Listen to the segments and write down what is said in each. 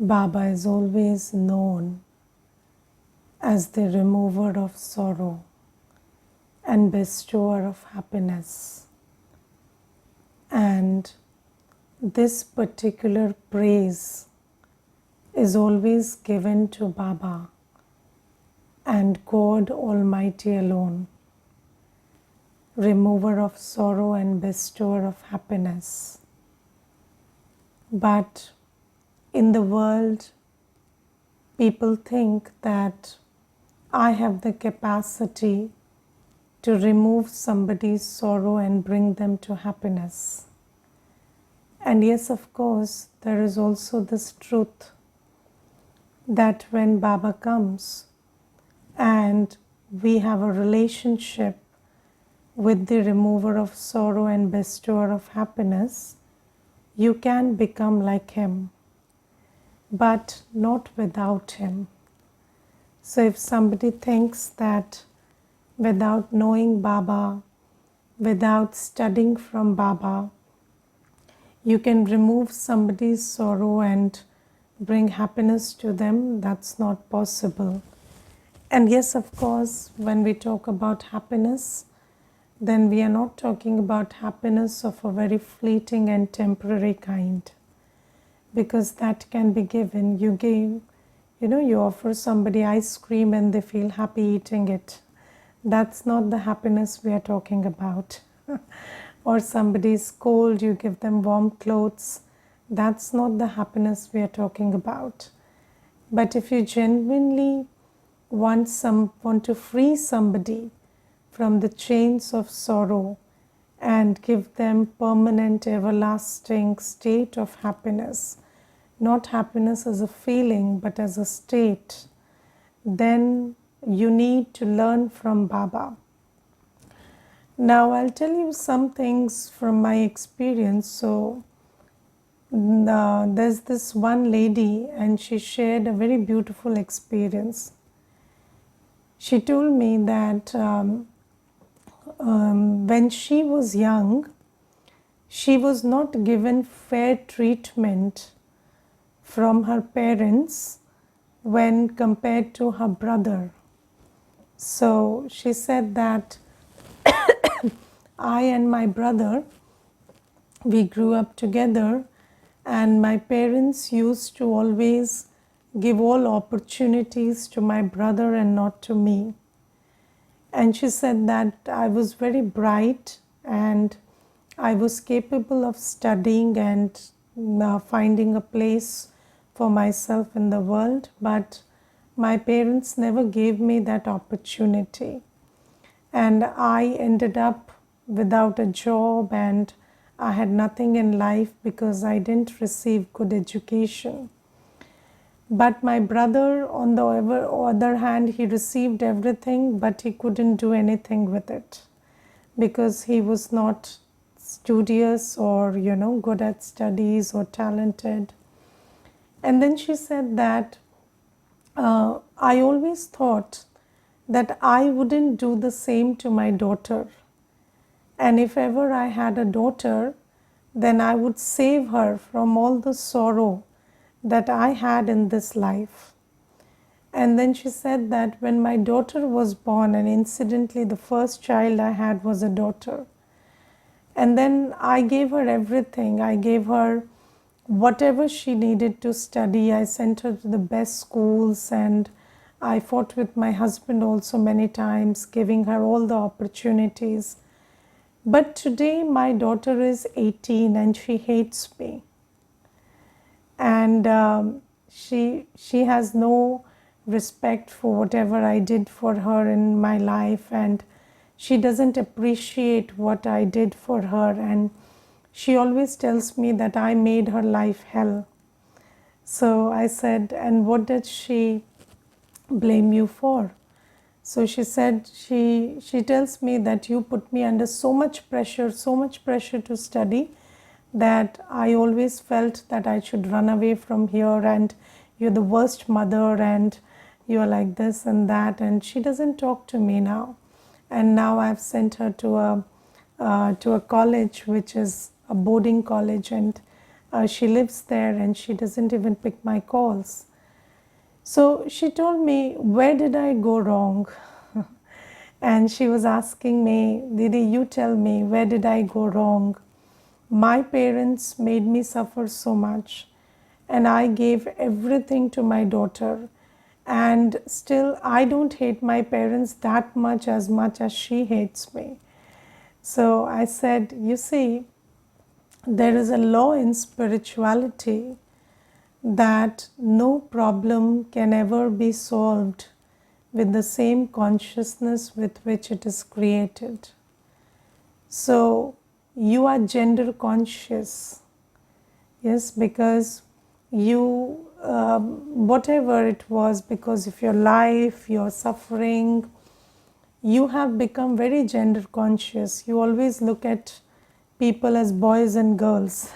Baba is always known as the remover of sorrow and bestower of happiness. And this particular praise is always given to Baba and God Almighty alone, remover of sorrow and bestower of happiness. But in the world, people think that I have the capacity to remove somebody's sorrow and bring them to happiness. And yes, of course, there is also this truth that when Baba comes and we have a relationship with the remover of sorrow and bestower of happiness, you can become like him, but not without him. So if somebody thinks that without knowing Baba, without studying from Baba, you can remove somebody's sorrow and bring happiness to them, that's not possible. And yes, of course, when we talk about happiness, then we are not talking about happiness of a very fleeting and temporary kind, because that can be given. You offer somebody ice cream and they feel happy eating it. That's not the happiness we are talking about. Or somebody's cold, you give them warm clothes. That's not the happiness we are talking about. But if you genuinely want to free somebody from the chains of sorrow and give them permanent, everlasting state of happiness, not happiness as a feeling but as a state, then you need to learn from Baba. Now I'll tell you some things from my experience. So there's this one lady and she shared a very beautiful experience. She told me that when she was young, she was not given fair treatment from her parents when compared to her brother. So she said that I and my brother, we grew up together, and my parents used to always give all opportunities to my brother and not to me. And she said that I was very bright and I was capable of studying and finding a place for myself in the world, but my parents never gave me that opportunity. And I ended up without a job and I had nothing in life because I didn't receive good education. But my brother, on the other hand, he received everything, but he couldn't do anything with it because he was not studious or, good at studies or talented. And then she said that I always thought that I wouldn't do the same to my daughter. And if ever I had a daughter, then I would save her from all the sorrow that I had in this life. And then she said that when my daughter was born, and incidentally the first child I had was a daughter, and then I gave her everything. I gave her whatever she needed to study. I sent her to the best schools, and I fought with my husband also many times, giving her all the opportunities. But today my daughter is 18 and she hates me. And she has no respect for whatever I did for her in my life, and she doesn't appreciate what I did for her, and she always tells me that I made her life hell. So I said, and what did she blame you for? So she said, she tells me that you put me under so much pressure to study, that I always felt that I should run away from here, and you're the worst mother and you're like this and that. And she doesn't talk to me now. And now I've sent her to a college which is a boarding college, and She lives there and she doesn't even pick my calls. So she told me, where did I go wrong? And she was asking me, Didi, you tell me, where did I go wrong? My parents made me suffer so much, and I gave everything to my daughter. And still, I don't hate my parents that much as she hates me. So I said, you see, there is a law in spirituality that no problem can ever be solved with the same consciousness with which it is created. So you are gender conscious, yes, because you, whatever it was, because of your life, your suffering, you have become very gender conscious. You always look at people as boys and girls.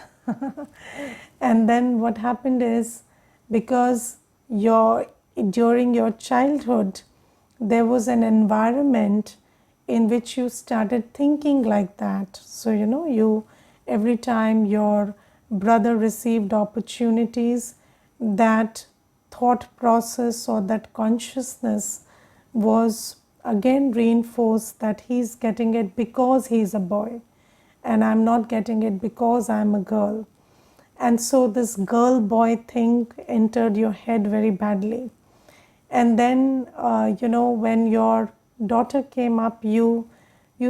And then what happened is, because during your childhood there was an environment in which you started thinking like that. So you, every time your brother received opportunities, that thought process or that consciousness was again reinforced that he's getting it because he's a boy and I'm not getting it because I'm a girl. And so this girl boy thing entered your head very badly. And then when your daughter came up, you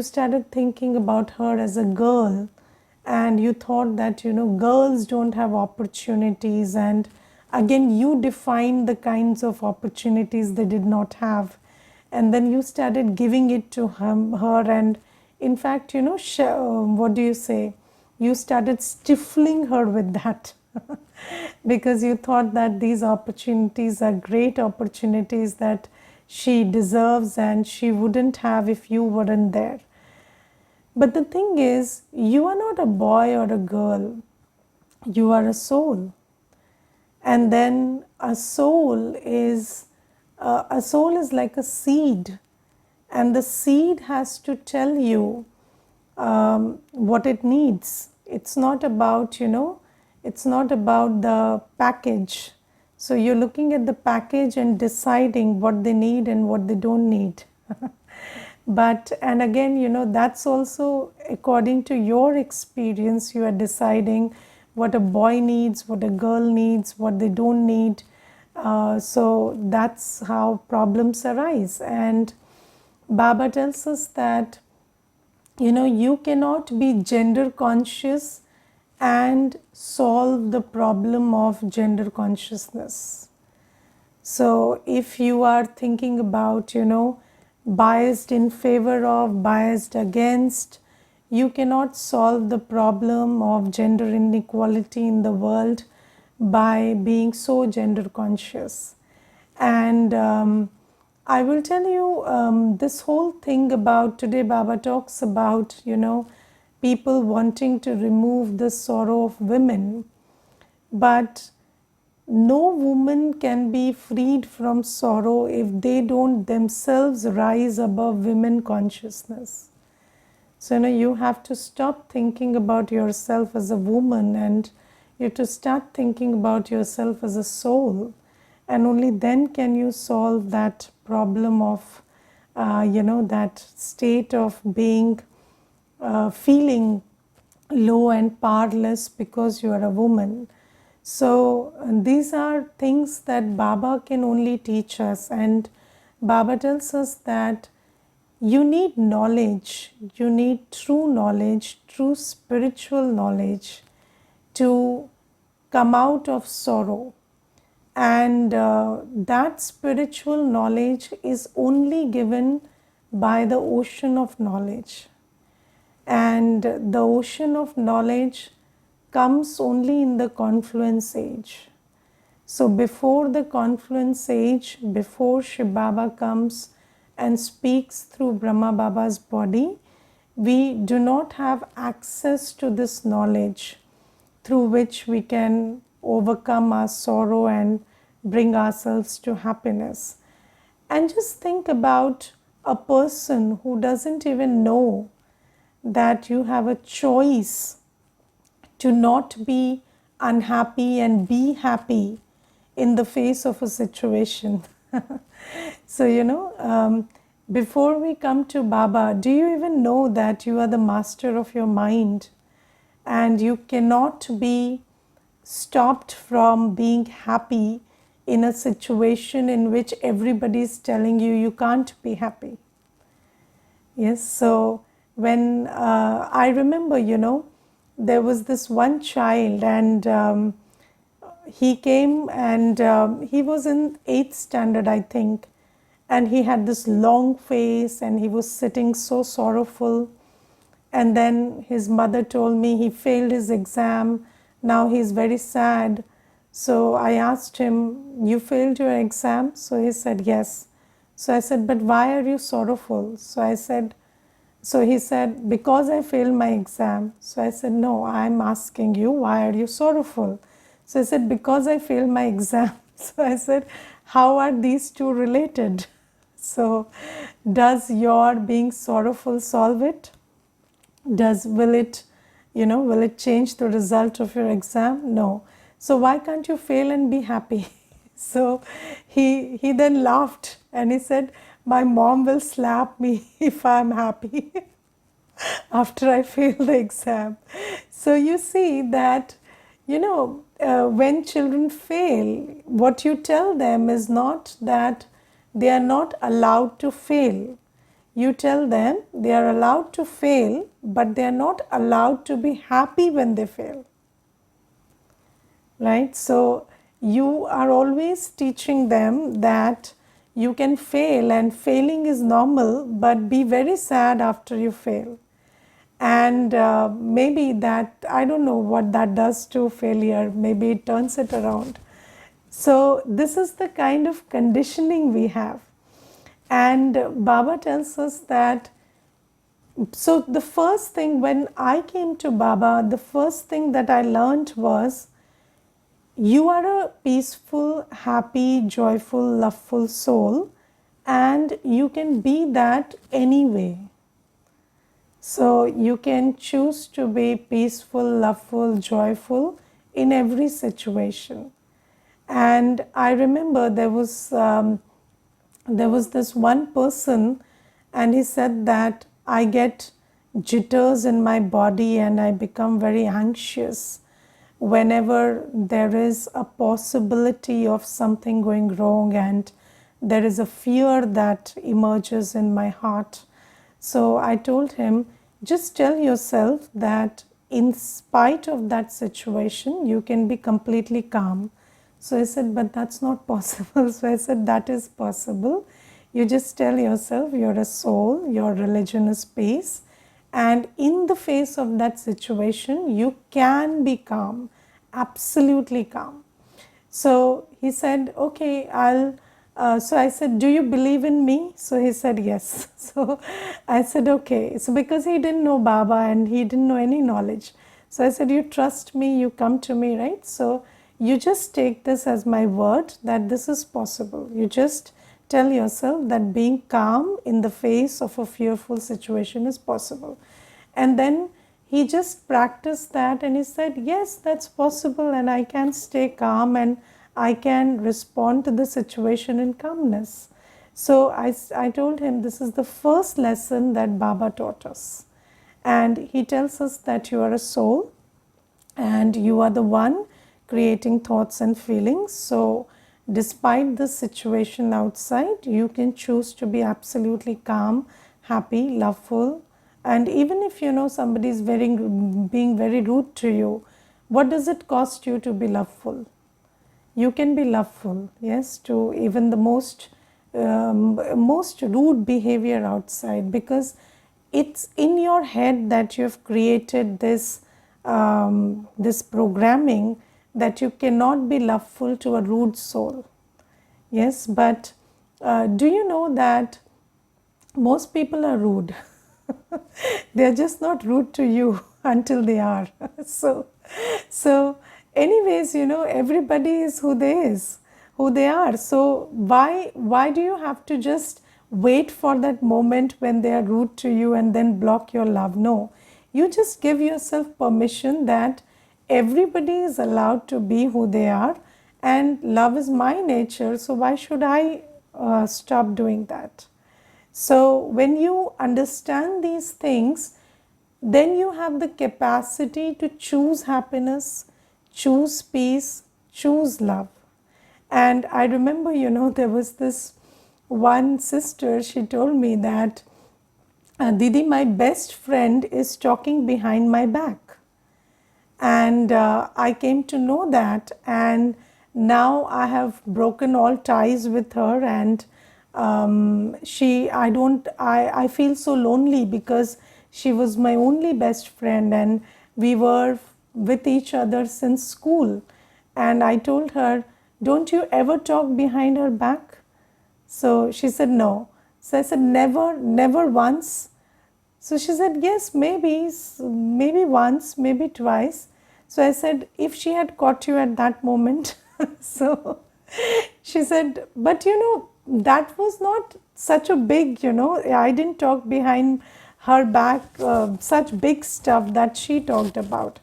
started thinking about her as a girl, and you thought that girls don't have opportunities, and again you defined the kinds of opportunities they did not have, and then you started giving it to her, and in fact what do you say, you started stifling her with that. Because you thought that these opportunities are great opportunities that she deserves and she wouldn't have if you weren't there. But the thing is, you are not a boy or a girl, you are a soul. And then a soul is like a seed, and the seed has to tell you what it needs. It's not about it's not about the package. So you're looking at the package and deciding what they need and what they don't need. But and again that's also according to your experience. You are deciding what a boy needs, what a girl needs, what they don't need. So that's how problems arise. And Baba tells us that you cannot be gender conscious and solve the problem of gender consciousness. So if you are thinking about biased in favor of, biased against, you cannot solve the problem of gender inequality in the world by being so gender conscious. And I will tell you this whole thing about today. Baba talks about people wanting to remove the sorrow of women, but no woman can be freed from sorrow if they don't themselves rise above women consciousness. So you have to stop thinking about yourself as a woman, and you have to start thinking about yourself as a soul, and only then can you solve that problem of that state of being feeling low and powerless because you are a woman. So these are things that Baba can only teach us, and Baba tells us that you need knowledge, you need true knowledge, true spiritual knowledge to come out of sorrow. And that spiritual knowledge is only given by the ocean of knowledge. And the ocean of knowledge comes only in the confluence age. So before the confluence age, before Shiv Baba comes and speaks through Brahma Baba's body, we do not have access to this knowledge through which we can overcome our sorrow and bring ourselves to happiness. And just think about a person who doesn't even know that you have a choice to not be unhappy and be happy in the face of a situation. So, before we come to Baba, do you even know that you are the master of your mind and you cannot be stopped from being happy in a situation in which everybody is telling you you can't be happy? Yes, so when I remember, there was this one child, and he came, and he was in 8th standard, I think, and he had this long face and he was sitting so sorrowful. And then his mother told me he failed his exam. Now he's very sad. So I asked him, "You failed your exam?" So he said, "Yes." So I said, "But why are you sorrowful?" So he said, "Because I failed my exam." So I said, "No, I'm asking you, why are you sorrowful?" So he said, "Because I failed my exam." So I said, "How are these two related?" So does your being sorrowful solve it? Will it change the result of your exam? No. So why can't you fail and be happy? So he then laughed and he said, "My mom will slap me if I'm happy after I fail the exam." So you see that, when children fail, what you tell them is not that they are not allowed to fail. You tell them they are allowed to fail, but they are not allowed to be happy when they fail. Right? So you are always teaching them that you can fail and failing is normal, but be very sad after you fail. And maybe that, I don't know what that does to failure, maybe it turns it around. So this is the kind of conditioning we have. And Baba tells us that, so the first thing when I came to Baba, the first thing that I learned was, you are a peaceful, happy, joyful, loveful soul, and you can be that anyway. So you can choose to be peaceful, loveful, joyful in every situation. And I remember there was this one person, and he said that I get jitters in my body and I become very anxious whenever there is a possibility of something going wrong, and there is a fear that emerges in my heart. So I told him, just tell yourself that in spite of that situation, you can be completely calm. So I said, but that's not possible. So I said, that is possible. You just tell yourself you're a soul, your religion is peace, and in the face of that situation, you can be calm, absolutely calm. So he said, okay, so I said, do you believe in me? So he said, yes. So I said, okay. So because he didn't know Baba and he didn't know any knowledge. So I said, you trust me, you come to me, right? So you just take this as my word that this is possible. You just tell yourself that being calm in the face of a fearful situation is possible. And then he just practiced that and he said, yes, that's possible, and I can stay calm and I can respond to the situation in calmness. So I told him this is the first lesson that Baba taught us. And he tells us that you are a soul and you are the one creating thoughts and feelings. So despite the situation outside, you can choose to be absolutely calm, happy, loveful. And even if somebody is being very rude to you, what does it cost you to be loveful? You can be loveful, yes, to even the most rude behavior outside, because it's in your head that you have created this programming that you cannot be loveful to a rude soul. Yes, but do you know that most people are rude? They are just not rude to you until they are. So anyways, everybody is who they are. So why do you have to just wait for that moment when they are rude to you and then block your love? No, you just give yourself permission that everybody is allowed to be who they are, and love is my nature, so why should I stop doing that? So, when you understand these things, then you have the capacity to choose happiness, choose peace, choose love. And I remember, there was this one sister, she told me that, Didi, my best friend is talking behind my back. And I came to know that, and now I have broken all ties with her, and I feel so lonely because she was my only best friend, and we were with each other since school. And I told her, don't you ever talk behind her back? So she said no. So I said, never once. So she said, yes, maybe once, maybe twice. So I said, if she had caught you at that moment. So she said, but that was not such a big, I didn't talk behind her back, such big stuff that she talked about.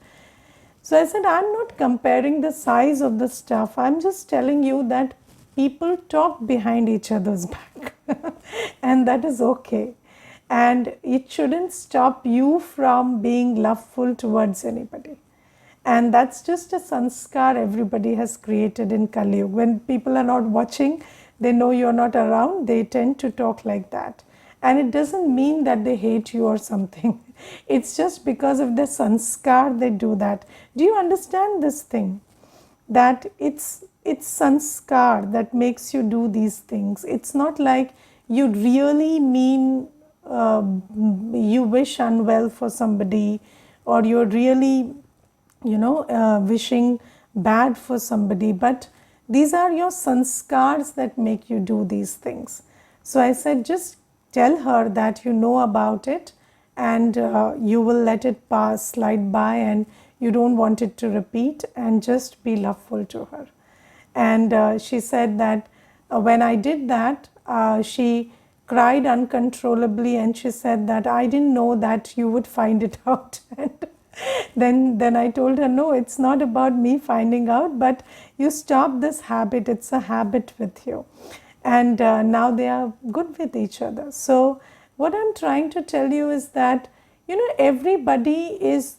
So I said, I'm not comparing the size of the stuff. I'm just telling you that people talk behind each other's back. And that is okay. And it shouldn't stop you from being loveful towards anybody. And that's just a sanskar everybody has created in Kali Yuga. When people are not watching, they know you're not around, they tend to talk like that. And it doesn't mean that they hate you or something. It's just because of the sanskar they do that. Do you understand this thing? That it's sanskar that makes you do these things. It's not like you really mean you wish unwell for somebody, or you're really wishing bad for somebody, but these are your sanskars that make you do these things. So I said, just tell her that you know about it, and you will let it pass, slide by, and you don't want it to repeat, and just be loveful to her. And she said that when I did that, she cried uncontrollably, and she said that I didn't know that you would find it out. And then I told her, no, it's not about me finding out, but you stop this habit. It's a habit with you. And now they are good with each other. So what I'm trying to tell you is that, everybody is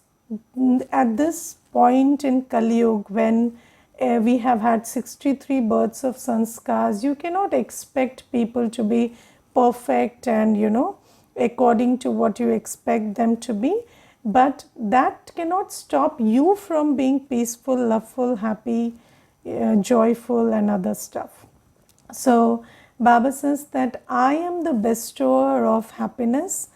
at this point in Kali Yuga when we have had 63 births of sanskars. You cannot expect people to be perfect and, according to what you expect them to be. But that cannot stop you from being peaceful, loveful, happy, joyful, and other stuff. So Baba says that I am the bestower of happiness,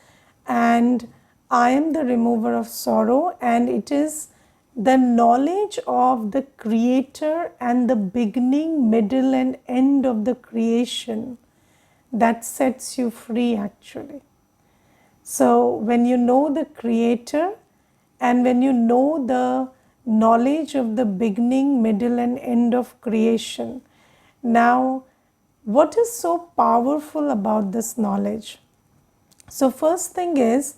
and I am the remover of sorrow, and it is the knowledge of the creator and the beginning, middle, and end of the creation that sets you free actually. So when you know the creator, and when you know the knowledge of the beginning, middle, and end of creation, now what is so powerful about this knowledge? So first thing is,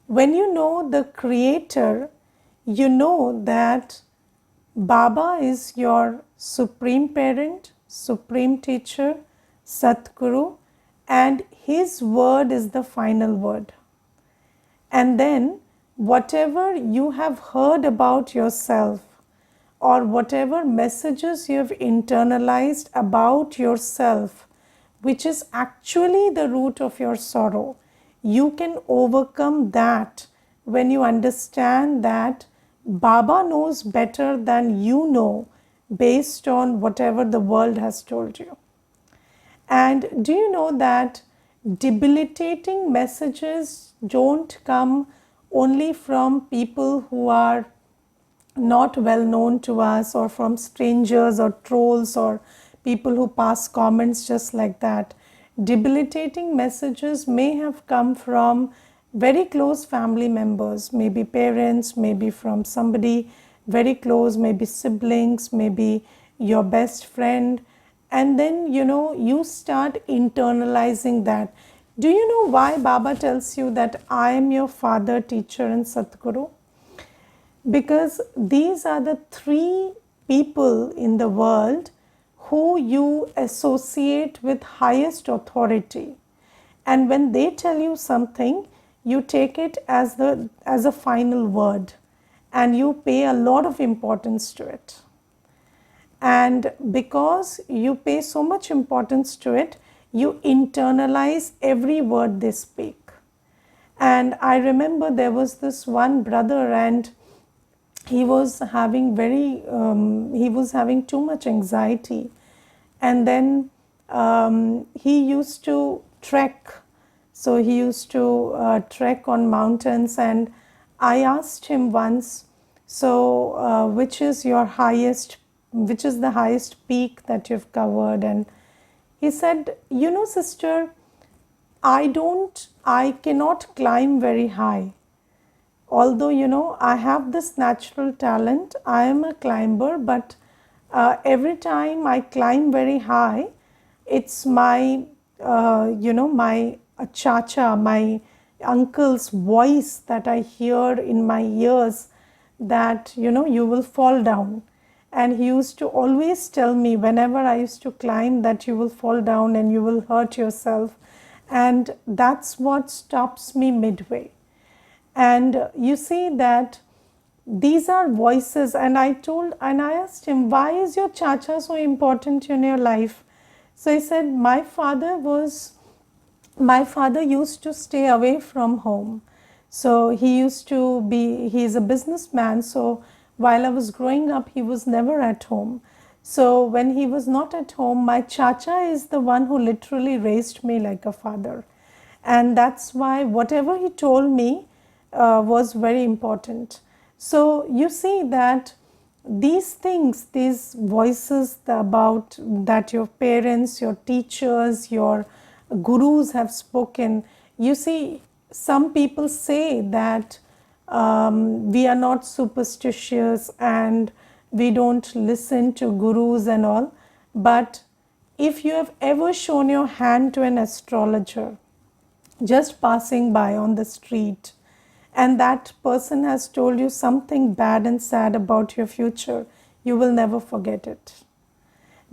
when you know the creator, you know that Baba is your supreme parent, supreme teacher, Satguru, and his word is the final word. And then whatever you have heard about yourself, or whatever messages you have internalized about yourself, which is actually the root of your sorrow, you can overcome that when you understand that Baba knows better than you know, based on whatever the world has told you. And do you know that debilitating messages don't come only from people who are not well known to us, or from strangers or trolls or people who pass comments just like that. Debilitating messages may have come from very close family members, maybe parents, maybe from somebody very close, maybe siblings, maybe your best friend. And then you start internalizing that. Do you know why Baba tells you that I am your father, teacher, and Satguru? because these are the three people in the world who you associate with highest authority, and when they tell you something, you take it as a final word, and you pay a lot of importance to it. And because you pay so much importance to it, you internalize every word they speak. And I remember there was this one brother, and he was having he was having too much anxiety, and then he used to trek. So he used to trek on mountains, and I asked him once, so which is the highest peak that you've covered? And he said, sister, I cannot climb very high. Although, I have this natural talent, I am a climber, but every time I climb very high, it's my, my chacha, my uncle's voice that I hear in my ears that, you will fall down. And he used to always tell me whenever I used to climb that you will fall down and you will hurt yourself. And that's what stops me midway. And you see that these are voices, and I asked him, why is your chacha so important in your life? So he said, my father used to stay away from home. So he's a businessman. So while I was growing up, he was never at home. So when he was not at home, my chacha is the one who literally raised me like a father. And that's why whatever he told me was very important. So you see that these things, these voices about that your parents, your teachers, your gurus have spoken, you see, some people say that we are not superstitious and we don't listen to gurus and all. But if you have ever shown your hand to an astrologer, just passing by on the street, and that person has told you something bad and sad about your future, you will never forget it,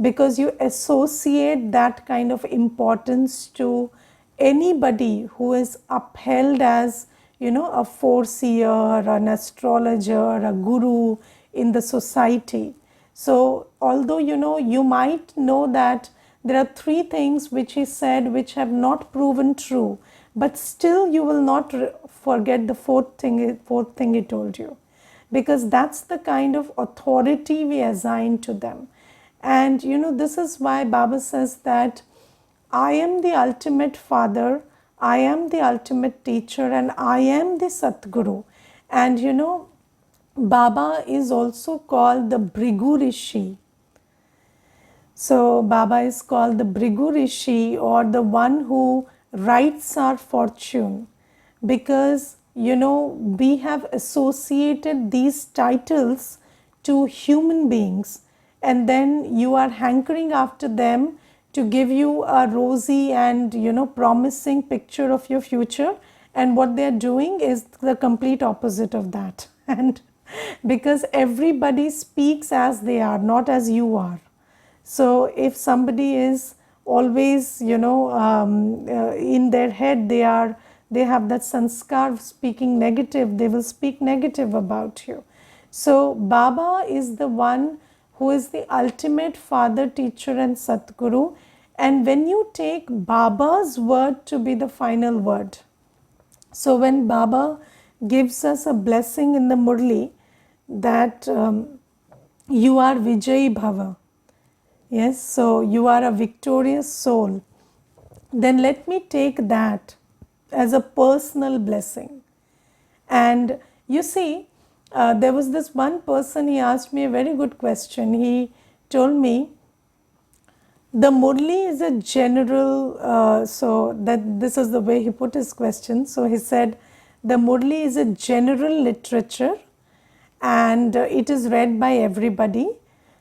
because you associate that kind of importance to anybody who is upheld as, a foreseer, an astrologer, a guru in the society. So although, you might know that there are three things which he said which have not proven true, but still you will not forget the fourth thing he told you, because that's the kind of authority we assign to them. And this is why Baba says that I am the ultimate father, I am the ultimate teacher, and I am the Satguru. And Baba is also called the Bhrigu Rishi. So Baba is called the Bhrigu Rishi, or the one who writes our fortune, because we have associated these titles to human beings, and then you are hankering after them to give you a rosy and promising picture of your future, and what they are doing is the complete opposite of that. And because everybody speaks as they are, not as you are. So if somebody is always, in their head, they have that sanskar of speaking negative, they will speak negative about you. So Baba is the one who is the ultimate father, teacher and Satguru. And when you take Baba's word to be the final word, so when Baba gives us a blessing in the Murli that you are Vijay Bhava, yes, so you are a victorious soul, then let me take that as a personal blessing. And you see, there was this one person, he asked me a very good question. He told me, the Murli is a general, so that this is the way he put his question. So he said, the Murli is a general literature and it is read by everybody.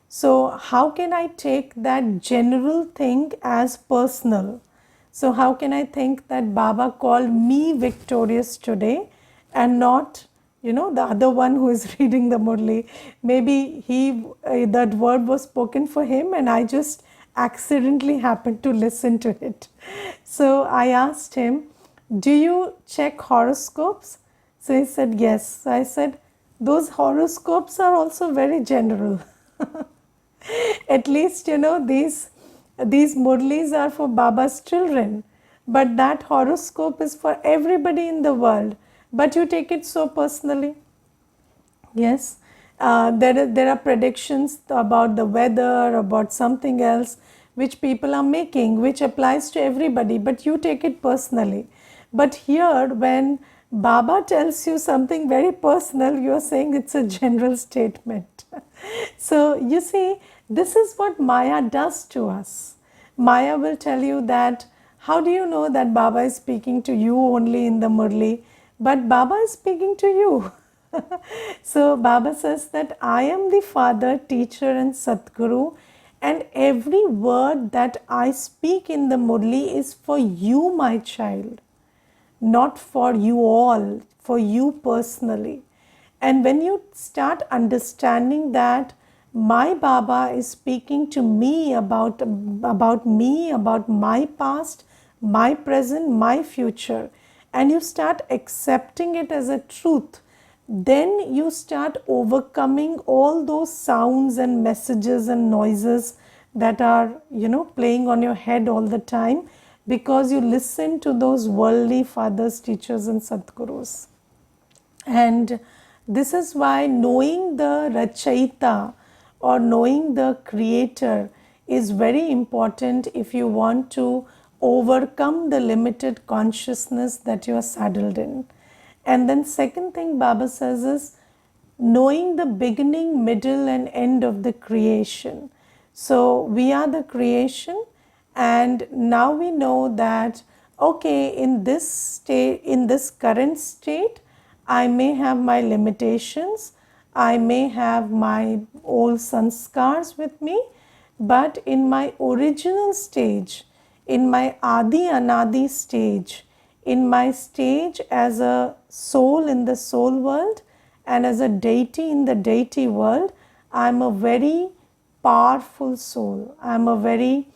So how can I take that general thing as personal? So how can I think that Baba called me victorious today and not the other one who is reading the Murli, maybe that word was spoken for him and I just accidentally happened to listen to it. So I asked him, do you check horoscopes? So he said yes. So I said, those horoscopes are also very general. At least, these murlis are for Baba's children, but that horoscope is for everybody in the world. But you take it so personally. Yes, there are predictions about the weather, about something else which people are making, which applies to everybody, but you take it personally. But here, when Baba tells you something very personal, you are saying it's a general statement. So, you see, this is what Maya does to us. Maya will tell you that, how do you know that Baba is speaking to you only in the Murli? But Baba is speaking to you. So Baba says that I am the father, teacher, and Satguru, and every word that I speak in the Murli is for you, my child, not for you all, for you personally. And when you start understanding that my Baba is speaking to me about me, about my past, my present, my future, and you start accepting it as a truth, then you start overcoming all those sounds and messages and noises that are, playing on your head all the time, because you listen to those worldly fathers, teachers, and Sadgurus. And this is why knowing the Rachayita or knowing the Creator is very important if you want to overcome the limited consciousness that you are saddled in. And then second thing Baba says is knowing the beginning, middle, and end of the creation. So we are the creation, and now we know that, okay, in this state, in this current state, I may have my limitations, I may have my old sanskars with me, but in my original stage, in my Adi Anadi stage, in my stage as a soul in the soul world and as a deity in the deity world, I am a very powerful soul. I am a very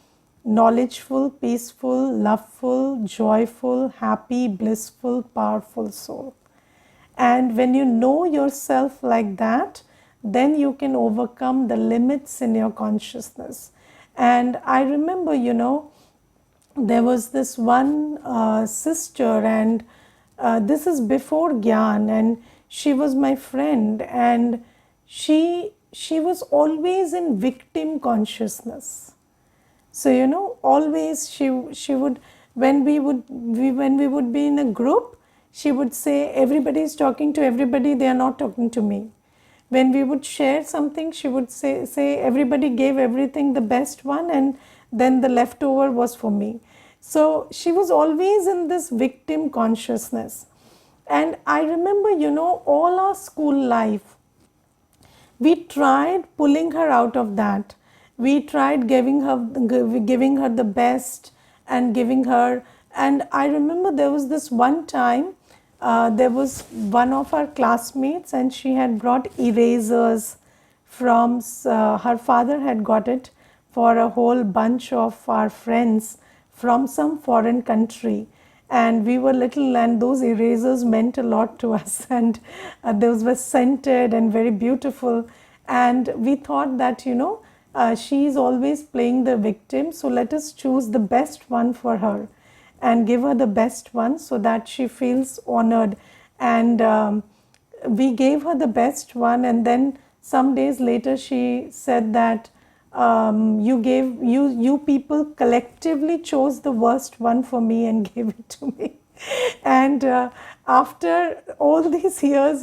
knowledgeful, peaceful, loveful, joyful, happy, blissful, powerful soul. And when you know yourself like that, then you can overcome the limits in your consciousness. And I remember, there was this one sister, and this is before Gyan, and she was my friend, and she was always in victim consciousness. So always she would, when we would be in a group, she would say everybody is talking to everybody, they are not talking to me. When we would share something, she would say everybody gave everything the best one, and then the leftover was for me. So she was always in this victim consciousness. And I remember, all our school life, we tried pulling her out of that. We tried giving her the best and giving her. And I remember there was this one time, there was one of our classmates, and she had brought erasers from, her father had got it for a whole bunch of our friends from some foreign country. And we were little, and those erasers meant a lot to us, and those were scented and very beautiful. And we thought that, she is always playing the victim, so let us choose the best one for her and give her the best one so that she feels honored. And we gave her the best one, and then some days later she said that you people collectively chose the worst one for me and gave it to me. And after all these years,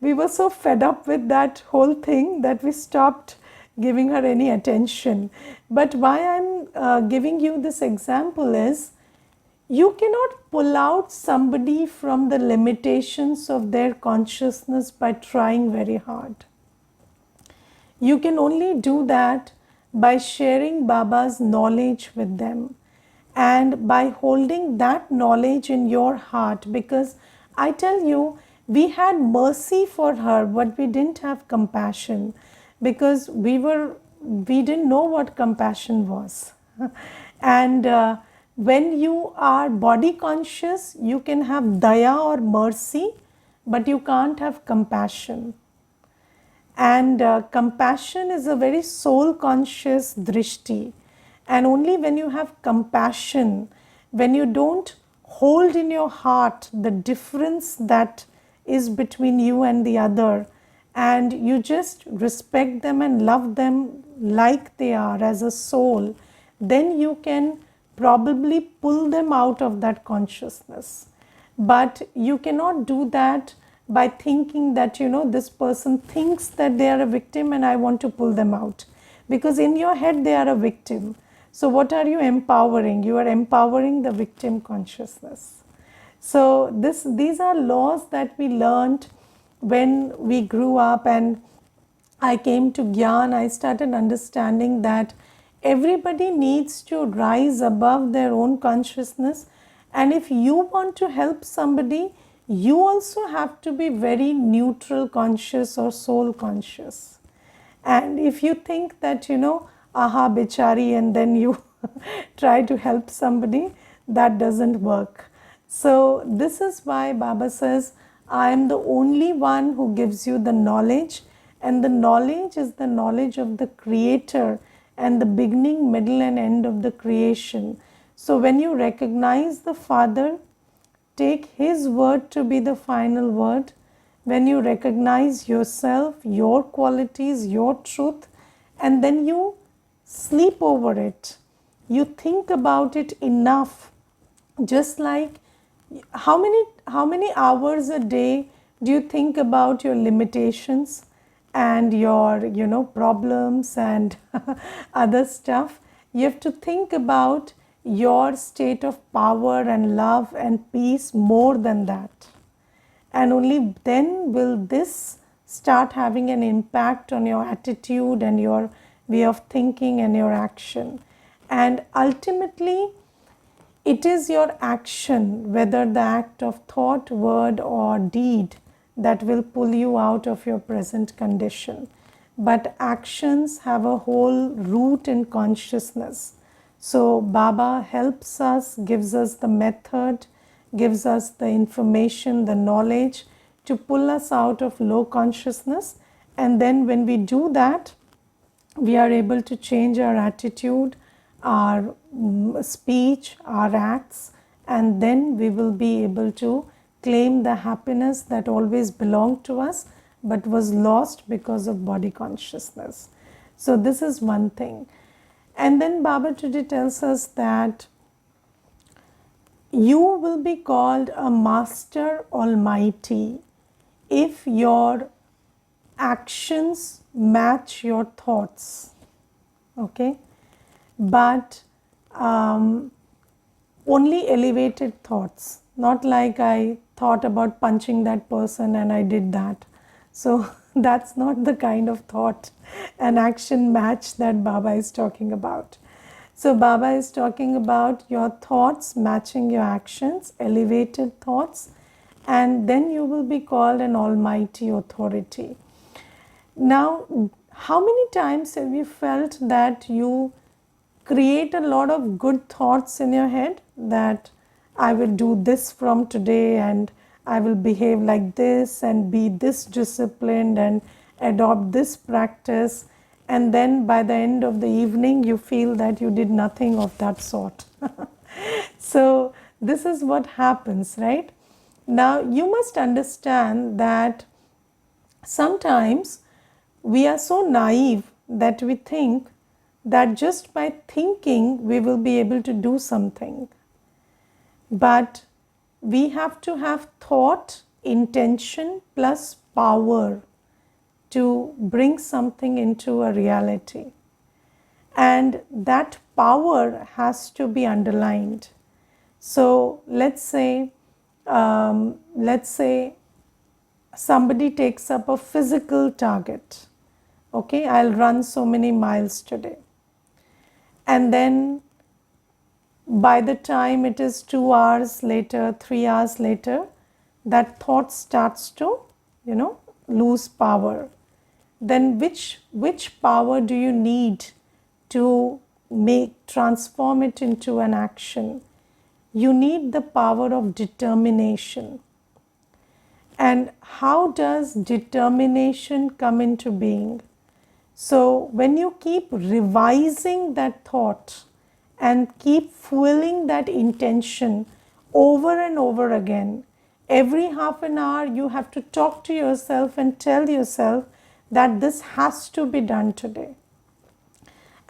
we were so fed up with that whole thing that we stopped giving her any attention. But why I'm giving you this example is, you cannot pull out somebody from the limitations of their consciousness by trying very hard. You can only do that by sharing Baba's knowledge with them and by holding that knowledge in your heart. Because I tell you, We had mercy for her, but we didn't have compassion because we didn't know what compassion was. And when you are body conscious, you can have daya or mercy, but you can't have compassion. And compassion is a very soul conscious drishti. And only when you have compassion, when you don't hold in your heart the difference that is between you and the other, and you just respect them and love them like they are as a soul, then you can probably pull them out of that consciousness. But you cannot do that by thinking that, this person thinks that they are a victim and I want to pull them out, because in your head they are a victim. So what are you empowering? You are empowering the victim consciousness. So these are laws that we learned when we grew up, and I came to Gyan. I started understanding that everybody needs to rise above their own consciousness. And if you want to help somebody, you also have to be very neutral conscious or soul conscious. And if you think that, aha, bichari, and then you try to help somebody, that doesn't work. So, this is why Baba says, I am the only one who gives you the knowledge, and the knowledge is the knowledge of the Creator and the beginning, middle, and end of the creation. So, when you recognize the Father, take His word to be the final word. When you recognize yourself, your qualities, your truth, and then you sleep over it, you think about it enough. Just like how many hours a day do you think about your limitations and your problems and other stuff? You have to think about your state of power and love and peace more than that. And only then will this start having an impact on your attitude and your way of thinking and your action. And ultimately, it is your action, whether the act of thought, word, or deed, that will pull you out of your present condition. But actions have a whole root in consciousness. So, Baba helps us, gives us the method, gives us the information, the knowledge to pull us out of low consciousness. And then, when we do that, we are able to change our attitude, our speech, our acts, and then we will be able to claim the happiness that always belonged to us but was lost because of body consciousness. So, this is one thing. And then Baba today tells us that you will be called a Master Almighty if your actions match your thoughts. Okay? But only elevated thoughts, not like I thought about punching that person and I did that. So that's not the kind of thought and action match that Baba is talking about. So Baba is talking about your thoughts matching your actions, elevated thoughts, and then you will be called an almighty authority. Now, how many times have you felt that you create a lot of good thoughts in your head that I will do this from today and I will behave like this and be this disciplined and adopt this practice, and then by the end of the evening you feel that you did nothing of that sort. So this is what happens, right? Now you must understand that sometimes we are so naive that we think that just by thinking we will be able to do something. But we have to have thought, intention plus power to bring something into a reality. And that power has to be underlined. So let's say somebody takes up a physical target. Okay, I'll run so many miles today. And then by the time it is 2 hours later, 3 hours later, that thought starts to, lose power, then which power do you need to transform it into an action? You need the power of determination. And how does determination come into being? So when you keep revising that thought and keep fueling that intention over and over again, every half an hour you have to talk to yourself and tell yourself that this has to be done today.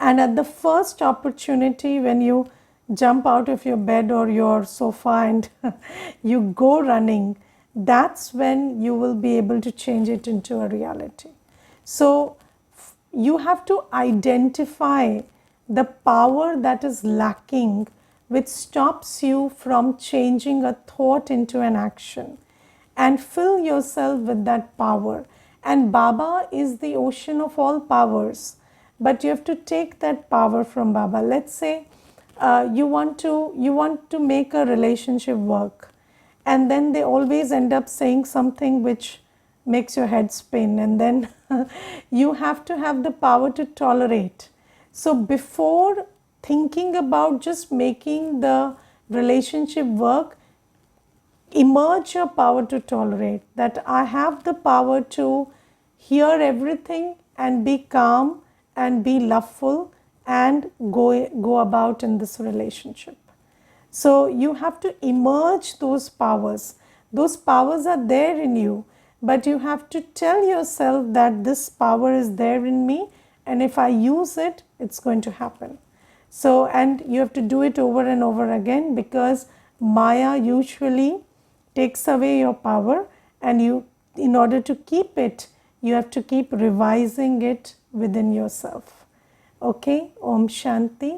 And at the first opportunity, when you jump out of your bed or your sofa and you go running, that's when you will be able to change it into a reality. So you have to identify the power that is lacking, which stops you from changing a thought into an action, and fill yourself with that power. And Baba is the ocean of all powers, but you have to take that power from Baba. Let's say you want to make a relationship work, and then they always end up saying something which makes your head spin, and then you have to have the power to tolerate. So before thinking about just making the relationship work, emerge your power to tolerate, that I have the power to hear everything and be calm and be loveful and go about in this relationship. So you have to emerge those powers. Those powers are there in you, but you have to tell yourself that this power is there in me, and if I use it, it's going to happen. So, and you have to do it over and over again, because Maya usually takes away your power, and you, in order to keep it, you have to keep revising it within yourself. Okay, Om Shanti.